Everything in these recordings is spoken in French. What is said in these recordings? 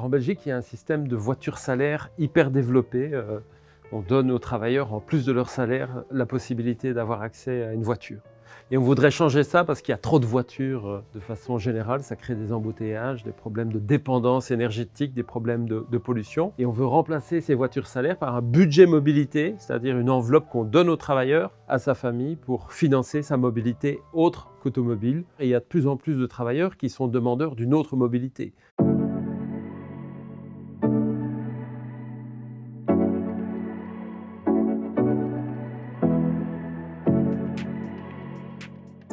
Alors en Belgique, il y a un système de voiture salaire hyper développé. On donne aux travailleurs, en plus de leur salaire, la possibilité d'avoir accès à une voiture. Et on voudrait changer ça parce qu'il y a trop de voitures de façon générale. Ça crée des embouteillages, des problèmes de dépendance énergétique, des problèmes de pollution. Et on veut remplacer ces voitures salaires par un budget mobilité, c'est-à-dire une enveloppe qu'on donne au travailleur, à sa famille, pour financer sa mobilité autre qu'automobile. Et il y a de plus en plus de travailleurs qui sont demandeurs d'une autre mobilité.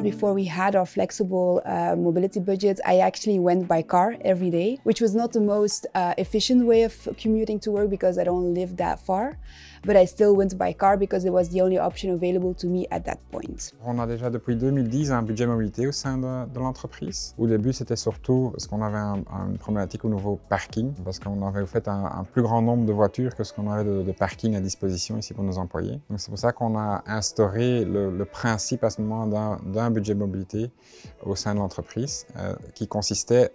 Before we had our flexible mobility budgets, I actually went by car every day, which was not the most efficient way of commuting to work because I don't live that far. But I still went by car because it was the only option available to me at that point. On a déjà depuis 2010 un budget mobilité au sein de l'entreprise. Au début, c'était surtout parce qu'on avait une problématique au niveau parking, parce qu'on avait fait un plus grand nombre de voitures que ce qu'on avait de parking à disposition ici pour nos employés. Donc c'est pour ça qu'on a instauré le principe à ce moment d'un budget mobilité au sein de l'entreprise qui consistait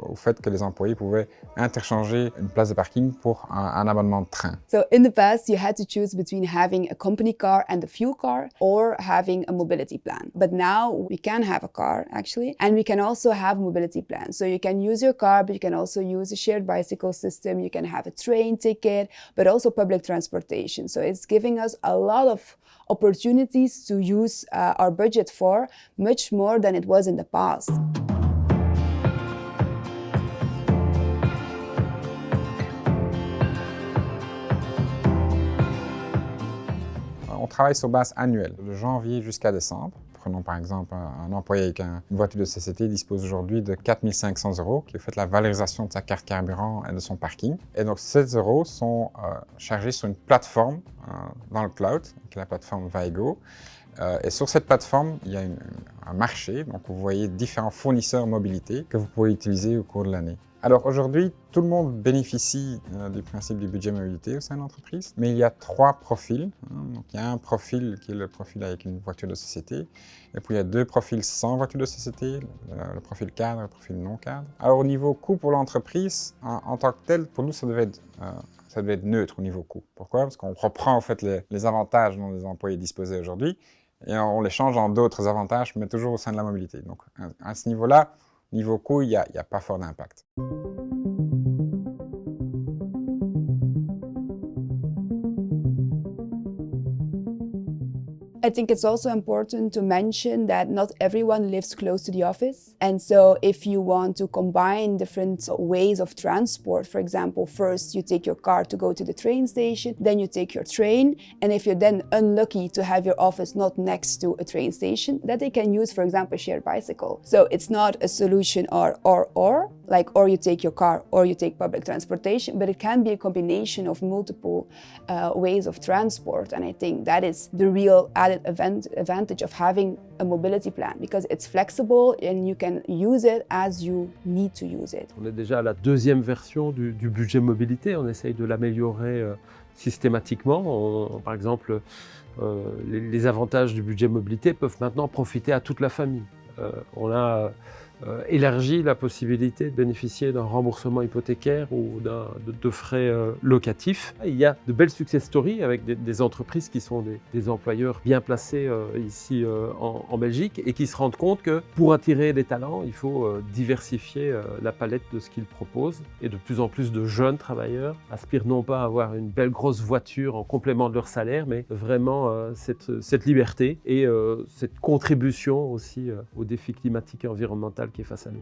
au fait que les employés pouvaient interchanger une place de parking pour un abonnement de train. So in the past, you had to choose between having a company car and a fuel car or having a mobility plan. But now we can have a car actually, and we can also have mobility plans. So you can use your car, but you can also use a shared bicycle system. You can have a train ticket, but also public transportation. So it's giving us a lot of opportunities to use our budget for, much more than it was in the past. On travaille sur base annuelle, de janvier jusqu'à décembre. Prenons par exemple un employé avec une voiture de société dispose aujourd'hui de 4 500 € qui est fait la valorisation de sa carte carburant et de son parking. Et donc ces euros sont chargés sur une plateforme dans le cloud, qui est la plateforme Vigo. Et sur cette plateforme, il y a un marché, donc vous voyez différents fournisseurs mobilité que vous pouvez utiliser au cours de l'année. Alors aujourd'hui, tout le monde bénéficie du principe du budget mobilité au sein de l'entreprise, mais il y a 3 profils. Donc il y a un profil qui est le profil avec une voiture de société, et puis il y a 2 profils sans voiture de société, le profil cadre et le profil non cadre. Alors au niveau coût pour l'entreprise, en tant que tel, pour nous, ça devait être neutre au niveau coût. Pourquoi? Parce qu'on reprend en fait les avantages dont les employés disposaient aujourd'hui, et on les change en d'autres avantages, mais toujours au sein de la mobilité. Donc à ce niveau-là, niveau coût, il n'y a pas fort d'impact. I think it's also important to mention that not everyone lives close to the office. And so if you want to combine different ways of transport, for example, first you take your car to go to the train station, then you take your train. And if you're then unlucky to have your office not next to a train station, that they can use, for example, a shared bicycle. So it's not a solution or, like or you take your car or you take public transportation, but it can be a combination of multiple ways of transport. And I think that is the real added advantage of having a mobility plan, because it's flexible and you can use it as you need to use it. On est déjà à la deuxième version du budget mobilité. On essaye de l'améliorer systématiquement. Par exemple, les avantages du budget mobilité peuvent maintenant profiter à toute la famille. On a élargi la possibilité de bénéficier d'un remboursement hypothécaire ou de frais locatifs. Il y a de belles success stories avec des entreprises qui sont des employeurs bien placés ici en Belgique et qui se rendent compte que pour attirer les talents, il faut diversifier la palette de ce qu'ils proposent. Et de plus en plus de jeunes travailleurs aspirent non pas à avoir une belle grosse voiture en complément de leur salaire, mais vraiment cette liberté et cette contribution aussi aux défis climatiques et environnementaux qui est face à nous.